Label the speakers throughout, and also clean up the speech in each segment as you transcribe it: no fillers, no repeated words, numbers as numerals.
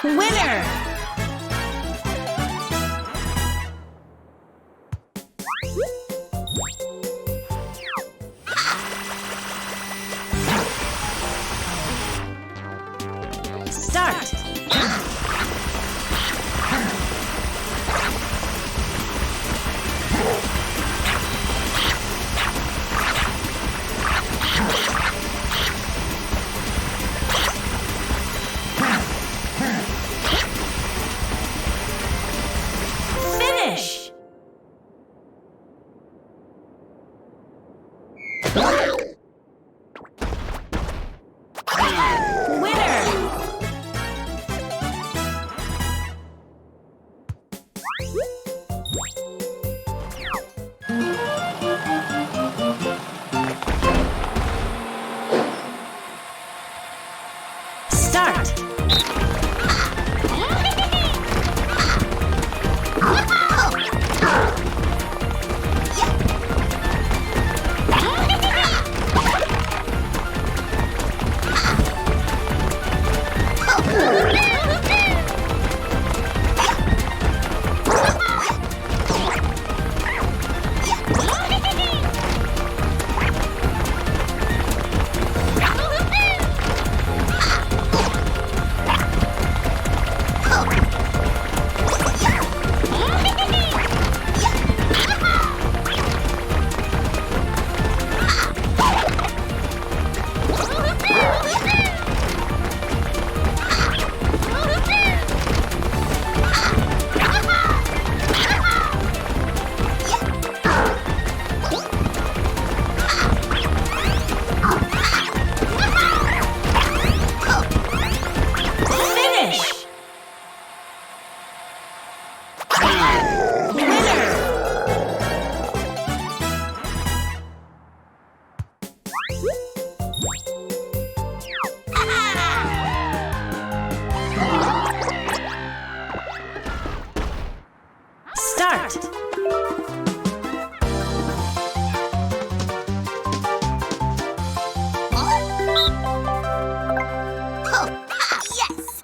Speaker 1: Winner! Start! Finish! Winner! Start! Start!
Speaker 2: Yes!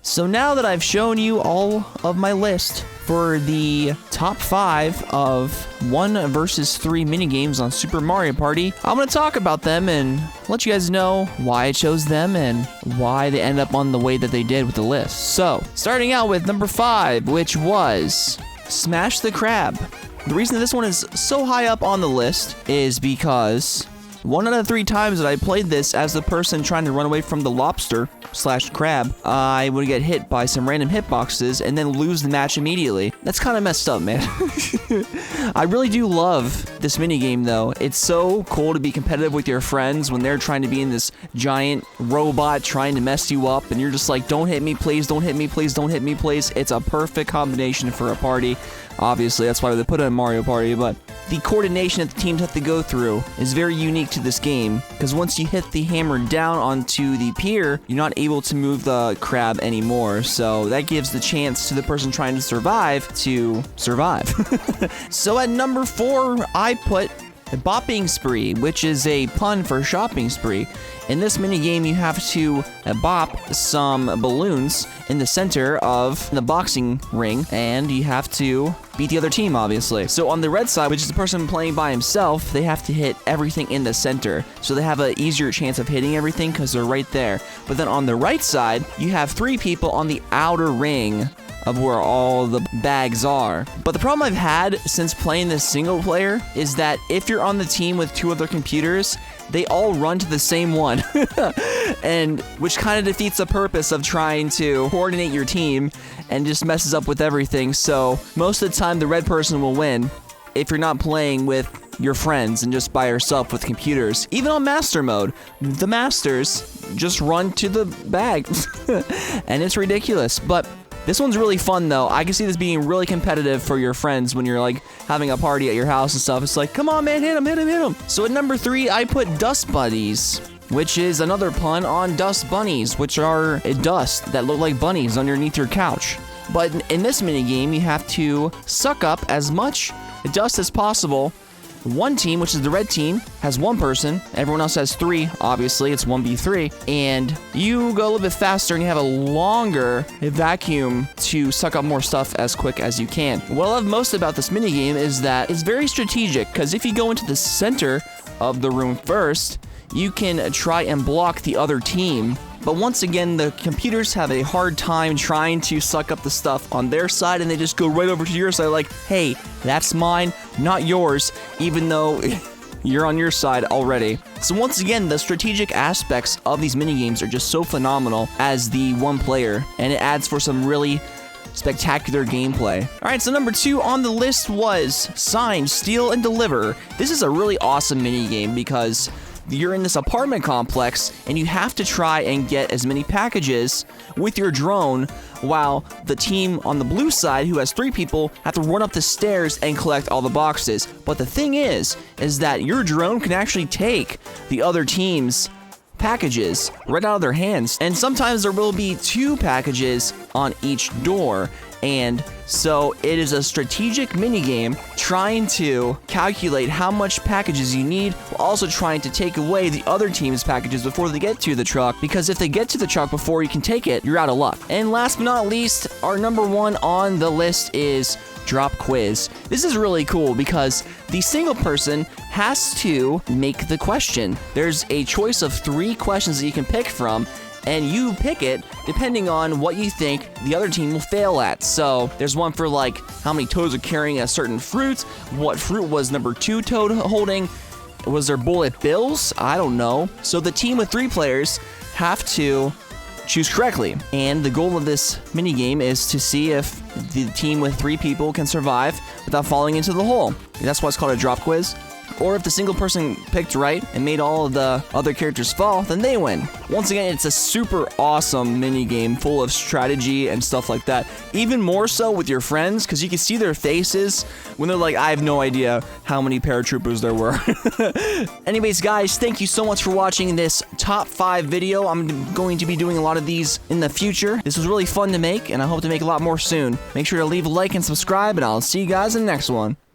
Speaker 3: So now that I've shown you all of my list for the top 5 of 1 versus 3 minigames on Super Mario Party, I'm going to talk about them and let you guys know why I chose them and why they end up on the way that they did with the list. So, starting out with number 5, which was Smash the Crab. The reason this one is so high up on the list is because 1 out of 3 times that I played this as the person trying to run away from the lobster/crab, I would get hit by some random hitboxes and then lose the match immediately. That's kind of messed up, man. I really do love this minigame, though. It's so cool to be competitive with your friends when they're trying to be in this giant robot trying to mess you up, and you're just like, don't hit me, please, don't hit me, please, don't hit me, please. It's a perfect combination for a party. Obviously, that's why they put it in Mario Party, but the coordination that the teams have to go through is very unique to this game, because once you hit the hammer down onto the pier, you're not able to move the crab anymore, so that gives the chance to the person trying to survive. So at number 4, I put a bopping spree, which is a pun for shopping spree. In this minigame, you have to bop some balloons in the center of the boxing ring, and you have to beat the other team, obviously. So on the red side, which is the person playing by himself, they have to hit everything in the center. So they have an easier chance of hitting everything because they're right there. But then on the right side, you have 3 people on the outer ring of where all the bags are. But the problem I've had since playing this single player is that if you're on the team with 2 other computers, they all run to the same one. And which kind of defeats the purpose of trying to coordinate your team and just messes up with everything. So most of the time the red person will win if you're not playing with your friends and just by yourself with computers. Even on master mode, the masters just run to the bag. And it's ridiculous. But this one's really fun, though. I can see this being really competitive for your friends when you're, like, having a party at your house and stuff. It's like, come on, man, hit him, hit him, hit him. So at number 3, I put Dust Buddies, which is another pun on dust bunnies, which are dust that look like bunnies underneath your couch. But in this minigame, you have to suck up as much dust as possible. One team, which is the red team, has 1 person. Everyone else has 3, obviously. It's 1v3. And you go a little bit faster and you have a longer vacuum to suck up more stuff as quick as you can. What I love most about this minigame is that it's very strategic, because if you go into the center of the room first, you can try and block the other team. But once again, the computers have a hard time trying to suck up the stuff on their side, and they just go right over to your side like, hey, that's mine, not yours, even though you're on your side already. So once again, the strategic aspects of these minigames are just so phenomenal as the one player, and it adds for some really spectacular gameplay. Alright, so number 2 on the list was Sign, Steal, and Deliver. This is a really awesome minigame because you're in this apartment complex and you have to try and get as many packages with your drone, while the team on the blue side, who has 3 people, have to run up the stairs and collect all the boxes. But the thing is that your drone can actually take the other team's packages right out of their hands, and sometimes there will be 2 packages on each door. And so it is a strategic minigame trying to calculate how much packages you need, while also trying to take away the other team's packages before they get to the truck, because if they get to the truck before you can take it, you're out of luck. And last but not least, our number 1 on the list is Drop Quiz. This is really cool because the single person has to make the question. There's a choice of 3 questions that you can pick from, and you pick it depending on what you think the other team will fail at. So there's one for like how many toads are carrying a certain fruit, what fruit was number 2 toad holding, was there bullet bills? I don't know. So the team with 3 players have to choose correctly, and the goal of this minigame is to see if the team with 3 people can survive without falling into the hole. That's why it's called a drop quiz. Or if the single person picked right and made all of the other characters fall, then they win. Once again, it's a super awesome minigame full of strategy and stuff like that. Even more so with your friends, because you can see their faces when they're like, I have no idea how many paratroopers there were. Anyways, guys, thank you so much for watching this top 5 video. I'm going to be doing a lot of these in the future. This was really fun to make, and I hope to make a lot more soon. Make sure to leave a like and subscribe, and I'll see you guys in the next one.